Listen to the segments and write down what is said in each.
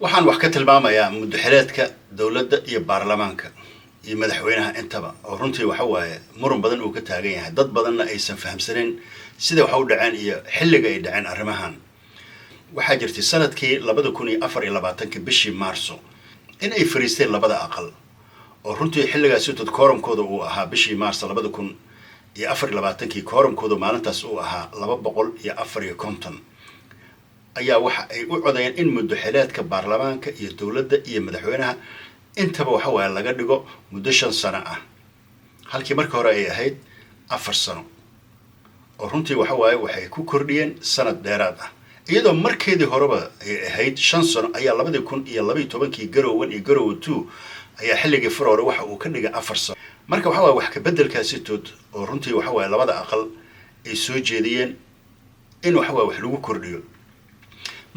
waxaan wax ka tilmaamayaa muddaxileedka dowladda iyo baarlamaanka iyo madaxweynaha intaba oo runtii waxa waaye muran badan uu ka taagan yahay dad badanna aysan fahamsanin sida wax u dhaceen iyo xilliga ay dhaceen arrimahan waxaa jirtay sanadkii 2024 bishii Maarso in ay fariisteen labada aqal oo runtii xilligaasi dad kooramkooda uu ahaa bishii Maarso 2024 kooramkooda maalintaas uu ahaa 254 ayaa waxa ay u codayeen in muddaxileedka baarlamaanka iyo dowladda iyo madaxweynaha intaba waxa waaye laga dhigo muddo 5 sano ah halkii markii hore ay ahayd 4 sano oo runtii waxa waaye waxay ku kordhiyeen sanad dheeraad ah iyadoo markeedii horeba ay ahayd 5 sano ayaa 2012 garowan iyo garow 2 ayaa xilligii February waxa uu ka dhigay 4 sano marka waxa waaye wax ka bedelkaasi tood oo runtii waxa waaye labada aqal ay soo jeediyeen in waxa waaye wax lagu kordhiyo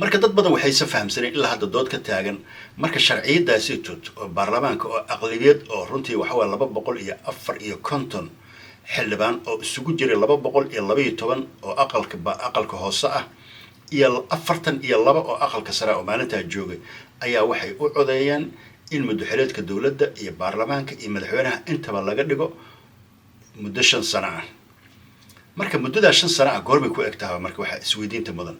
marka dad badan waxay fahamsaneen ilaa hadda dood ka taagan marka sharciyadaasi tood oo baarlamaanka oo aqlabiyad oo runtii waxa waaye 254 xildhibaan oo isugu jiray 212 oo aqalka hoose ah iyo 42 oo aqalka sare oo maalinta joogay ayaa waxay u codeeyeen in muddaxileedka dowladda iyo baarlamaanka iyo madaxweynaha intaba laga dhigo muddo 5 sano ah marka muddada 5 sano ah goormay ku egtahay marka waxa isweydiinta mudan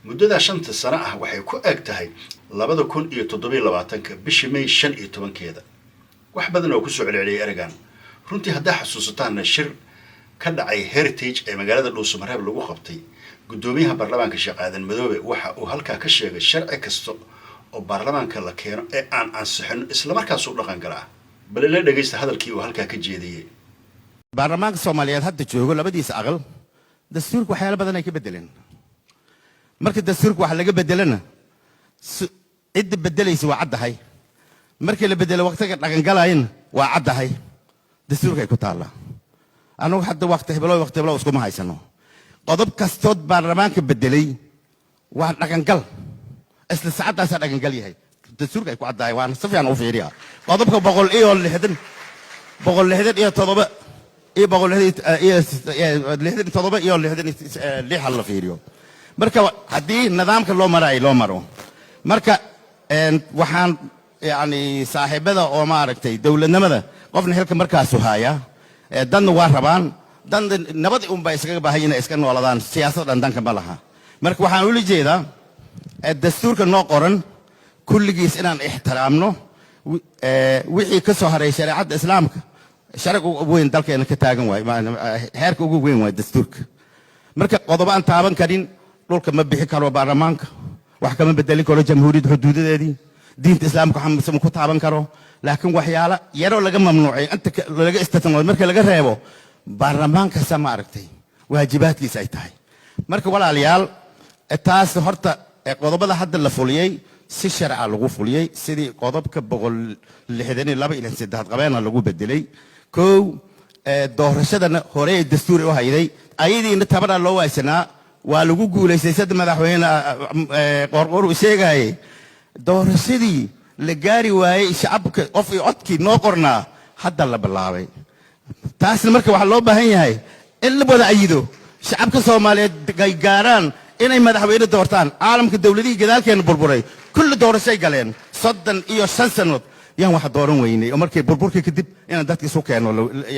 muddada 5 sano ah waxay ku egtahay 2027 bishii May 15keeda wax badan oo ku soo celceliyay eragan runtii hadda xasuusataan shir ka dhacay Heritage ee magaalada Dhuusamareeb lagu qabtay gudoomiyaha baarlamaanka Sheekh Aadan Madoobe waxa uu halka ka sheegay sharci kasto oo baarlamaanka la keeno ee aan ansixin isla markaas uu dhaqan galaa bal la dhageysta hadalkii uu halka ka jeediyay baarlamaanka Soomaaliyeed hadda joogo labadiisa aqal dastuurku waxyaalo badan ay ka bedeleen marka dastuurku wax laga bedelana cid bedelaysa waa caddahay markii la bedelo waqtiga dhaqan galayna waa caddahay dastuurka ay ku taala anagu hadda waqti heblo isku ma haysano qodob kastood baarlamaanka bedelay waa dhaqan gal isla saacadaas dhaqan gal yahay dastuurka ay ku caddahay waan si fiican u fiiriyaa qodobka 160 iyo 167 la fiiriyo marka hadii nidaamka loo maro marka waxaan yani saaxiibada oo maaragtay dawladnimada qofna xilka markaas u haya dadna waa rabaan dan nabad un baa iskaga baahan inay iska nooladaan siyaasadda danka ma laha marka waxaan u jeedaa dastuurka noo qoran kulligiis inaan ixtiraamno wixii ka soo haray shariicada islaamka sharci ugu weyn dalkeena ka taagan waay heerka ugu weyn waay dastuurka marka qodob aan taaban karin dhulka ma bixi karo baarlamaanka wax kama bedelin karo jamhuuriyadda xuduudadeedii diinta islaamka xamsan ku taaban karo laakiin waxyaalo yaro laga mamnuucay inta laga istisnaa marka laga reebo baarlamaanka sama aragtay waajibaadkiisa ay tahay marka walaalayaal taas horta qodobada hadda la fuliyay si sharci lagu fuliyay sidii qodobka 162 ilaa 3 qabeena lagu bedelay koow doorashadana hore dastuuri u hayday ayadiina tabara loo waysanaa waa lagu guuleystay sad madaxweyne qorqor u sheegay doorashadii la gaari waayay shacabka qof iyo codkii noo qornaa hadda la bilaabay taasna marka waxa loo baahan yahay in la wada ayido shacabka Soomaaliyeed ay gaaraan inay madaxweyne doortaan caalamka dawladihii gadaalkeena burburay kullu doorashay galeen 35 sano yaan wax dooran weynay oo markii burburkii kadib inaan dadka isu keeno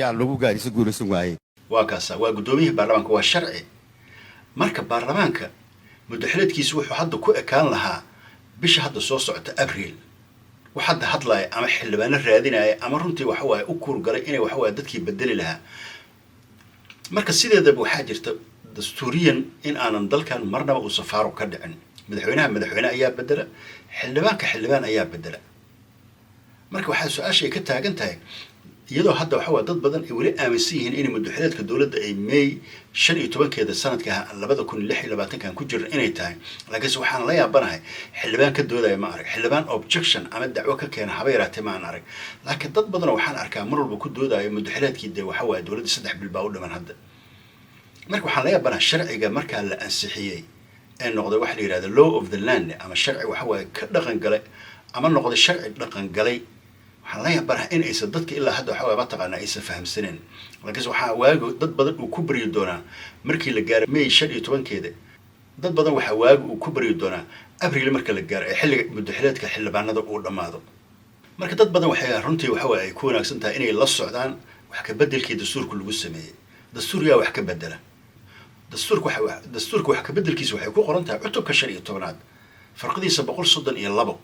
yaa lagu gaarayso guulaysan waayay waa kaasa waa gudoomiyaha baarlamaanka waa sharci marka baarlamaanka muddaxileedkiisu wuxuu hadda ku ekaan lahaa bisha hadda soo socota Abriil waxa hadda hadlay ama xildhibaan raadinaya ama runtii waxa waaye u kuur galay inay waxa waaye dadkii bedeli lahaa marka sideedaba waxa jirta dastuuriyan in aanan dalkan marnaba uu safaaro ka dhicin madaxweyne ayaa bedela xildhibaan ayaa bedela marka waxa su'aashay ka taagan tahay iyadoo hadda waxa waa dad badan ay wali aaminsan yihiin in muddaxileedka dowladda ay May 15keeda sanadka 2026 kan ku jiraan inay tahay laakiin waxaan la yaabanahay xildhibaan ka doodaya ma arag xildhibaan objection ama dacwo ka keena haba yaraatee ma arag laakiin dad badan waxaan arkaa mar walba ku doodaya muddaxileedkii waxa waa dowladda 3 bil baa u dhiman hadda marka waxaan la yaabanahay sharciga marka la ansixiyay ee noqday wax la yiraahdo law of the land ama sharci waxa waa ka dhaqan galay ama noqday sharci dhaqan galay waxaan la yaabanahay in aysan dadka ilaa hadda waxa waa taqaana aysan fahamsaneen laakiin waxa waago dad badan uu ku bariyo doonaa markii la gaaro May 15keeda dad badan waxa waagu uu ku bari doonaa abriil marka la gaaro ee xilliga muddaxileedka xildhibaanada uu dhammaado marka dad badan waxay runtii waxa ay ku wanaagsan tahay inay la socdaan wax ka bedelkii dastuurku lagu sameeyay dastuurka wax ka bedela dastuurka wax ka bedelkiisa waxay ku qoran tahay cutubka 15aad farqadiisa 132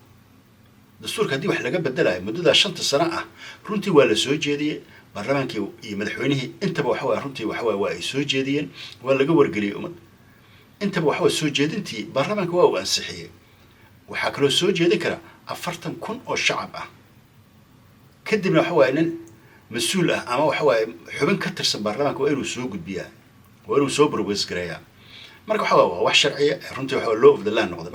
dastuurka haddii wax laga bedelayo muddada 5 sano ah runtii waa la soo jeediyay baarlamaankii iyo madaxweynihii intaba waxa runtii waa ay soo jeediyeen waa laga wargeliyay umad intaba waxa soo jeedintii baarlamaanka waa uu ansixiyay waxa kale oo soo jeedin kara 40,000 oo shacab ah kadibna waxa nin mas'uul ah ama waxa xubin ka tirsan baarlamaanka waa inuu soo gudbiyaa waa inuu soo propose gareeyaa marka waxa wax sharciya runtii waxa loo of the land noqday